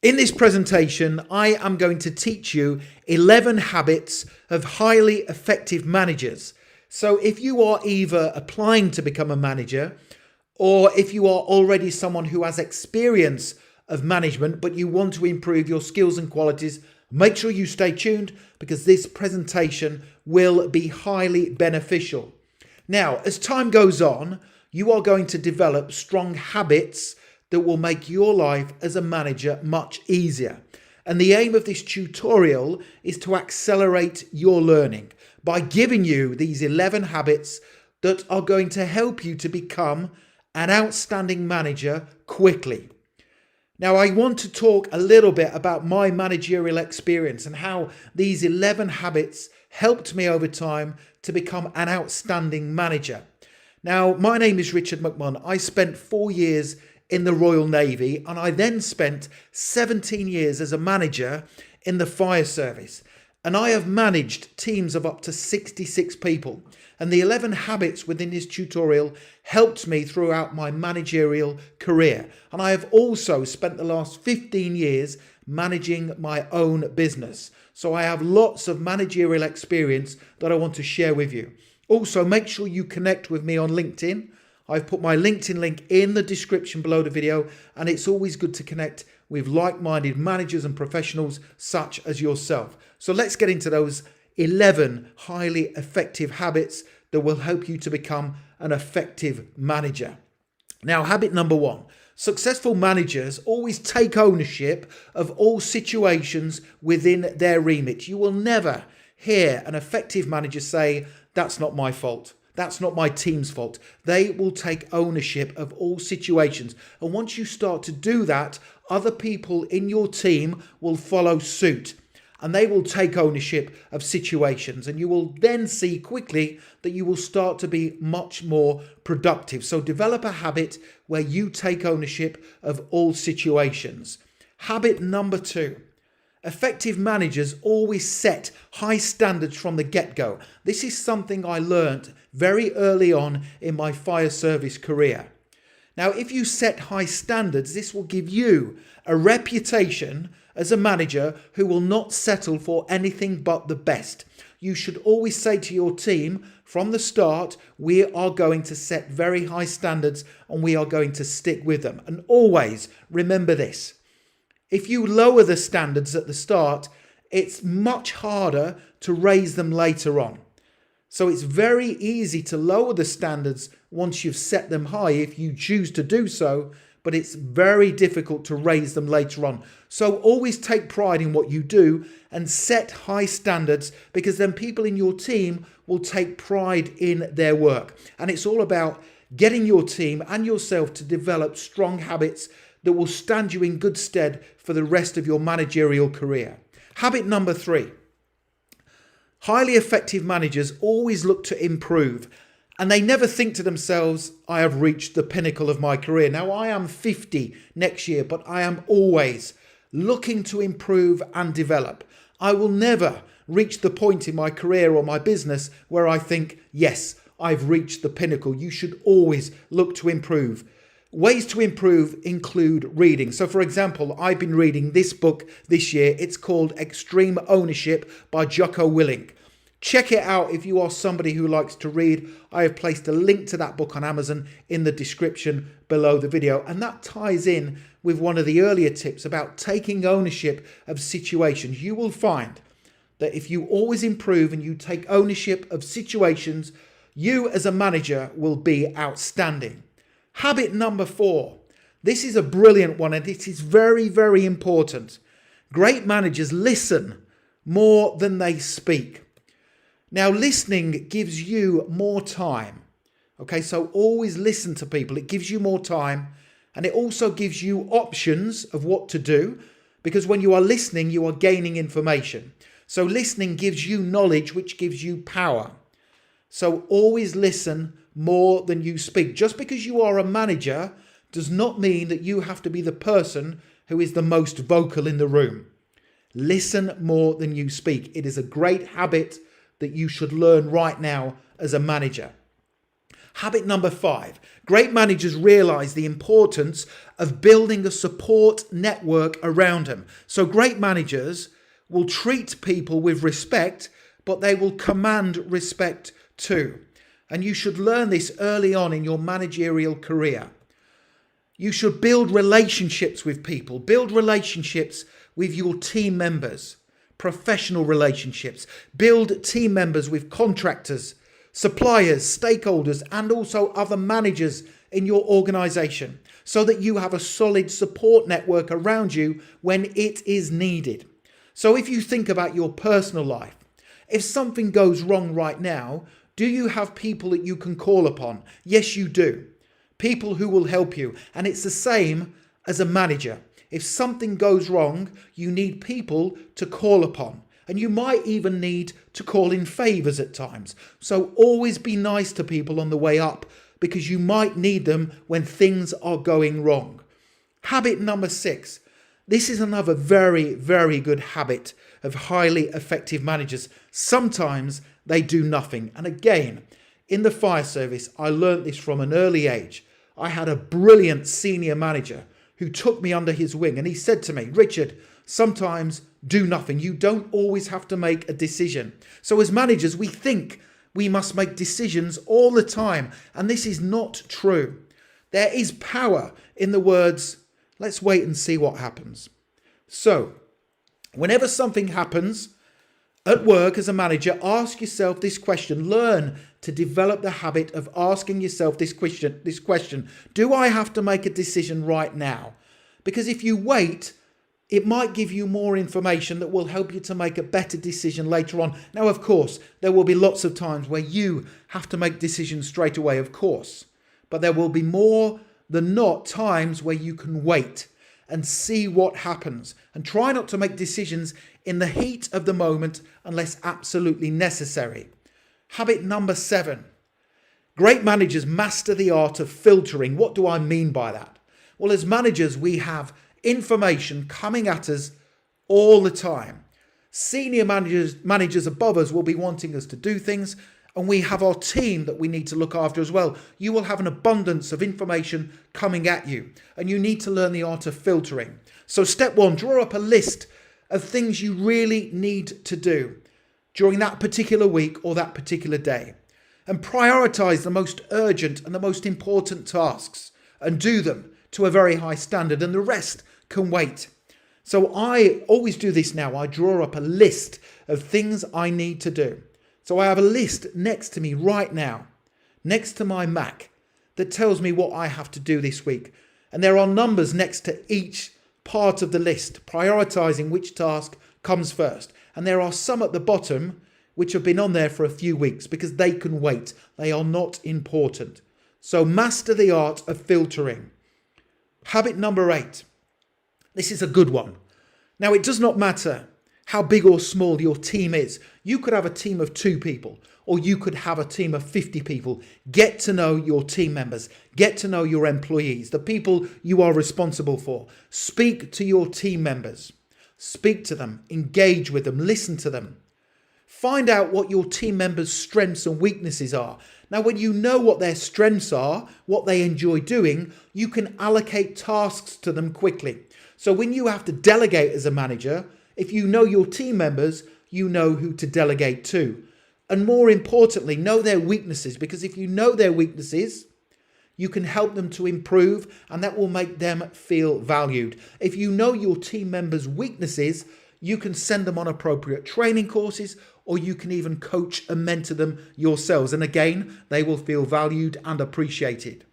In this presentation, I am going to teach you 11 habits of highly effective managers. So if you are either applying to become a manager, or if you are already someone who has experience of management, but you want to improve your skills and qualities, make sure you stay tuned because this presentation will be highly beneficial. Now, as time goes on, you are going to develop strong habits that will make your life as a manager much easier. And the aim of this tutorial is to accelerate your learning by giving you these 11 habits that are going to help you to become an outstanding manager quickly. Now, I want to talk a little bit about my managerial experience and how these 11 habits helped me over time to become an outstanding manager. Now, my name is Richard McMahon. I spent 4 years in the Royal Navy, and I then spent 17 years as a manager in the fire service. And I have managed teams of up to 66 people. And the 11 habits within this tutorial helped me throughout my managerial career. And I have also spent the last 15 years managing my own business. So I have lots of managerial experience that I want to share with you. Also, make sure you connect with me on LinkedIn. I've put my LinkedIn link in the description below the video, and it's always good to connect with like-minded managers and professionals such as yourself. So let's get into those 11 highly effective habits that will help you to become an effective manager. Now, habit number 1. Successful managers always take ownership of all situations within their remit. You will never hear an effective manager say, "That's not my fault. That's not my team's fault." They will take ownership of all situations. And once you start to do that, other people in your team will follow suit. And they will take ownership of situations. And you will then see quickly that you will start to be much more productive. So develop a habit where you take ownership of all situations. Habit number 2. Effective managers always set high standards from the get-go. This is something I learned very early on in my fire service career. Now, if you set high standards, this will give you a reputation as a manager who will not settle for anything but the best. You should always say to your team from the start, we are going to set very high standards and we are going to stick with them. And always remember this. If you lower the standards at the start, it's much harder to raise them later on. So it's very easy to lower the standards once you've set them high if you choose to do so, but it's very difficult to raise them later on. So always take pride in what you do and set high standards, because then people in your team will take pride in their work. And it's all about getting your team and yourself to develop strong habits that will stand you in good stead for the rest of your managerial career. Habit number 3. Highly effective managers always look to improve, and they never think to themselves, "I have reached the pinnacle of my career." Now, I am 50 next year, but I am always looking to improve and develop. I will never reach the point in my career or my business where I think, "Yes, I've reached the pinnacle." You should always look to improve. Ways to improve include reading. So for example, I've been reading this book this year. It's called Extreme Ownership by Jocko Willink. Check it out if you are somebody who likes to read. I have placed a link to that book on Amazon in the description below the video. And that ties in with one of the earlier tips about taking ownership of situations. You will find that if you always improve and you take ownership of situations, you as a manager will be outstanding. Habit number 4. This is a brilliant one, and it is very, very important. Great managers listen more than they speak. Now, listening gives you more time. Okay, so always listen to people. It gives you more time, and it also gives you options of what to do, because when you are listening, you are gaining information. So listening gives you knowledge, which gives you power. So always listen more than you speak. Just because you are a manager does not mean that you have to be the person who is the most vocal in the room. Listen more than you speak. It is a great habit that you should learn right now as a manager. Habit number 5. Great managers realize the importance of building a support network around them. So great managers will treat people with respect, but they will command respect too. And you should learn this early on in your managerial career. You should build relationships with people, build relationships with your team members, professional relationships, build team members with contractors, suppliers, stakeholders, and also other managers in your organization so that you have a solid support network around you when it is needed. So if you think about your personal life, if something goes wrong right now, do you have people that you can call upon? Yes, you do. People who will help you. And it's the same as a manager. If something goes wrong, you need people to call upon. And you might even need to call in favors at times. So always be nice to people on the way up because you might need them when things are going wrong. Habit number 6. This is another very, very good habit of highly effective managers. Sometimes they do nothing. And again, in the fire service, I learned this from an early age. I had a brilliant senior manager who took me under his wing and he said to me, Richard, sometimes do nothing. You don't always have to make a decision. So as managers, we think we must make decisions all the time. And this is not true. There is power in the words, let's wait and see what happens. So whenever something happens at work as a manager, ask yourself this question. Learn to develop the habit of asking yourself this question. Do I have to make a decision right now? Because if you wait, it might give you more information that will help you to make a better decision later on. Now, of course, there will be lots of times where you have to make decisions straight away, of course. But there will be more than not times where you can wait and see what happens. And try not to make decisions in the heat of the moment unless absolutely necessary. Habit number 7. Great managers master the art of filtering. What do I mean by that? Well, as managers, we have information coming at us all the time. Senior managers above us will be wanting us to do things, and we have our team that we need to look after as well. You will have an abundance of information coming at you, and you need to learn the art of filtering. So step 1, draw up a list of things you really need to do during that particular week or that particular day, and prioritize the most urgent and the most important tasks and do them to a very high standard, and the rest can wait. So I always do this now. I draw up a list of things I need to do. So I have a list next to me right now, next to my Mac, that tells me what I have to do this week. And there are numbers next to each part of the list, prioritizing which task comes first. And there are some at the bottom which have been on there for a few weeks because they can wait. They are not important. So master the art of filtering. Habit number 8. This is a good one. Now, it does not matter how big or small your team is. You could have a team of 2 people, or you could have a team of 50 people. Get to know your team members. Get to know your employees, the people you are responsible for. Speak to your team members. Speak to them. Engage with them. Listen to them. Find out what your team members' strengths and weaknesses are. Now, when you know what their strengths are, what they enjoy doing, you can allocate tasks to them quickly. So when you have to delegate as a manager, if you know your team members, you know who to delegate to. And more importantly, know their weaknesses, because if you know their weaknesses, you can help them to improve, and that will make them feel valued. If you know your team members' weaknesses, you can send them on appropriate training courses, or you can even coach and mentor them yourselves. And again, they will feel valued and appreciated.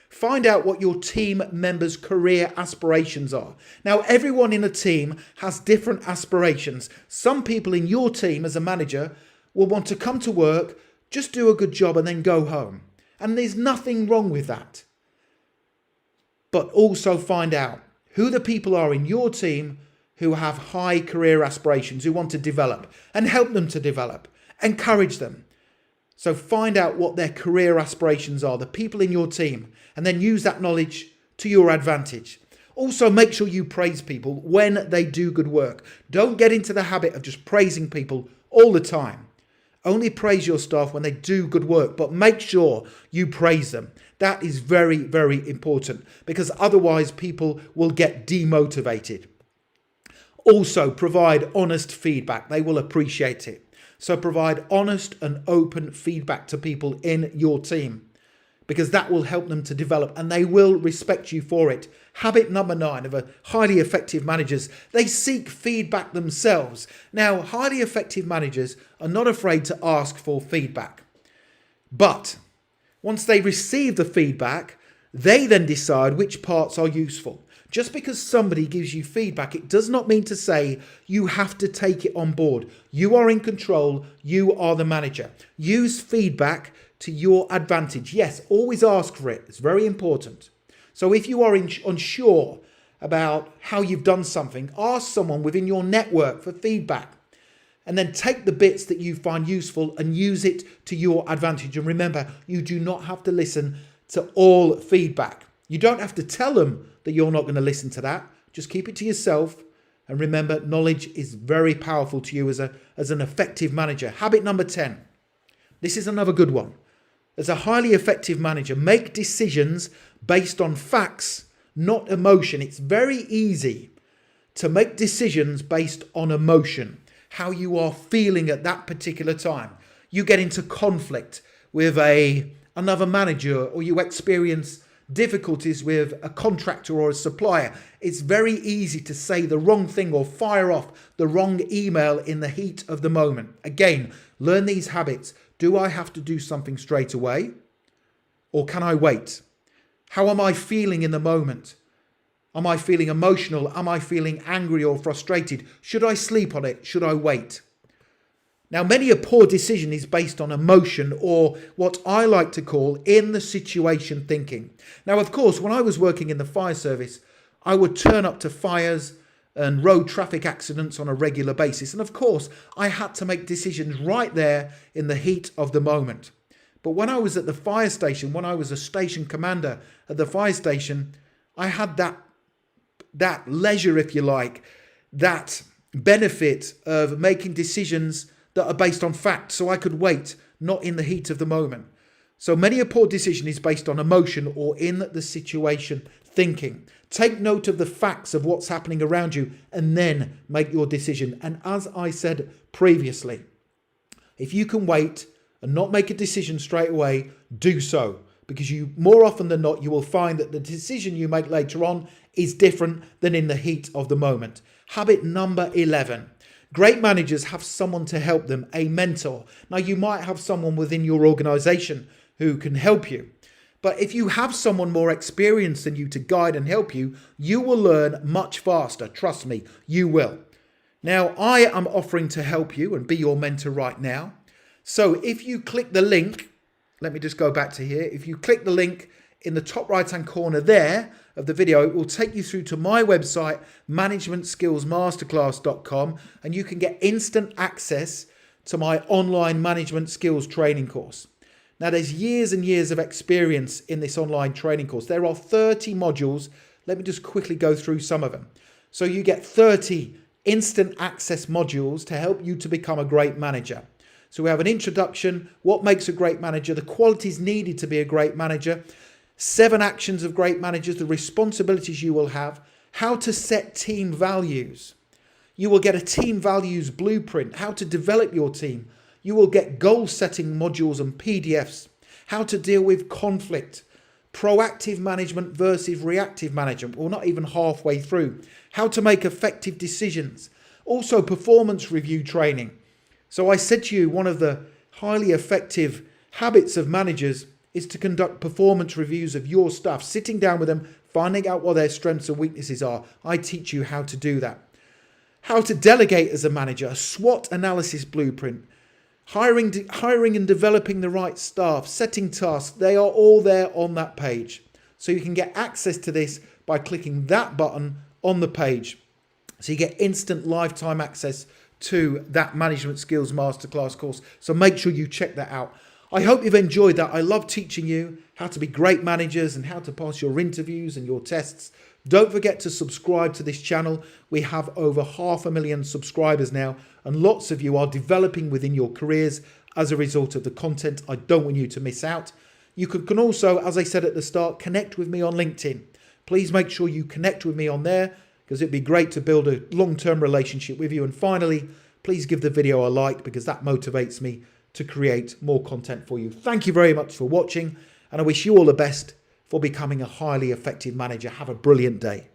Find out what your team members' career aspirations are. Now, everyone in a team has different aspirations. Some people in your team as a manager will want to come to work, just do a good job and then go home. And there's nothing wrong with that. But also find out who the people are in your team who have high career aspirations, who want to develop, and help them to develop. Encourage them. So find out what their career aspirations are, the people in your team, and then use that knowledge to your advantage. Also, make sure you praise people when they do good work. Don't get into the habit of just praising people all the time. Only praise your staff when they do good work, but make sure you praise them. That is very, very important, because otherwise people will get demotivated. Also, provide honest feedback. They will appreciate it. So provide honest and open feedback to people in your team, because that will help them to develop and they will respect you for it. Habit number 9 of a highly effective managers, they seek feedback themselves. Now, highly effective managers are not afraid to ask for feedback. But once they receive the feedback, they then decide which parts are useful. Just because somebody gives you feedback, it does not mean to say you have to take it on board. You are in control. You are the manager. Use feedback to your advantage. Yes, always ask for it. It's very important. So if you are unsure about how you've done something, ask someone within your network for feedback. And then take the bits that you find useful and use it to your advantage. And remember, you do not have to listen to all feedback. You don't have to tell them that you're not going to listen to that. Just keep it to yourself. And remember, knowledge is very powerful to you as an effective manager. Habit number 10. This is another good one. As a highly effective manager, make decisions based on facts, not emotion. It's very easy to make decisions based on emotion, how you are feeling at that particular time. You get into conflict with another manager, or you experience difficulties with a contractor or a supplier. It's very easy to say the wrong thing or fire off the wrong email in the heat of the moment. Again, learn these habits. Do I have to do something straight away, or can I wait? How am I feeling in the moment? Am I feeling emotional? Am I feeling angry or frustrated? Should I sleep on it? Should I wait? Now, many a poor decision is based on emotion, or what I like to call in the situation thinking. Now, of course, when I was working in the fire service, I would turn up to fires and road traffic accidents on a regular basis. And of course, I had to make decisions right there in the heat of the moment. But when I was at the fire station, when I was a station commander at the fire station, I had that leisure, if you like, that benefit of making decisions that are based on fact, so I could wait, not in the heat of the moment. So many a poor decision is based on emotion or in the situation thinking. Take note of the facts of what's happening around you and then make your decision. And as I said previously, if you can wait and not make a decision straight away, do so. Because you, more often than not, you will find that the decision you make later on is different than in the heat of the moment. Habit number 11. Great managers have someone to help them, a mentor. Now, you might have someone within your organization who can help you. But if you have someone more experienced than you to guide and help you, you will learn much faster. Trust me, you will. Now, I am offering to help you and be your mentor right now. So if you click the link, let me just go back to here. If you click the link in the top right-hand corner there of the video, it will take you through to my website, managementskillsmasterclass.com, and you can get instant access to my online management skills training course. Now, there's years and years of experience in this online training course. There are 30 modules. Let me just quickly go through some of them. So you get 30 instant access modules to help you to become a great manager. So we have an introduction, what makes a great manager, the qualities needed to be a great manager, 7 actions of great managers, the responsibilities you will have, how to set team values. You will get a team values blueprint, how to develop your team. You will get goal setting modules and PDFs, how to deal with conflict, proactive management versus reactive management, or not even halfway through, how to make effective decisions, also performance review training. So I said to you, one of the highly effective habits of managers is to conduct performance reviews of your staff, sitting down with them, finding out what their strengths and weaknesses are. I teach you how to do that. How to delegate as a manager, a SWOT analysis blueprint, hiring and developing the right staff, setting tasks. They are all there on that page. So you can get access to this by clicking that button on the page. So you get instant lifetime access to that Management Skills Masterclass course. So make sure you check that out. I hope you've enjoyed that. I love teaching you how to be great managers and how to pass your interviews and your tests. Don't forget to subscribe to this channel. We have over 500,000 subscribers now, and lots of you are developing within your careers as a result of the content. I don't want you to miss out. You can also, as I said at the start, connect with me on LinkedIn. Please make sure you connect with me on there, because it'd be great to build a long-term relationship with you. And finally, please give the video a like, because that motivates me to create more content for you. Thank you very much for watching, and I wish you all the best for becoming a highly effective manager. Have a brilliant day.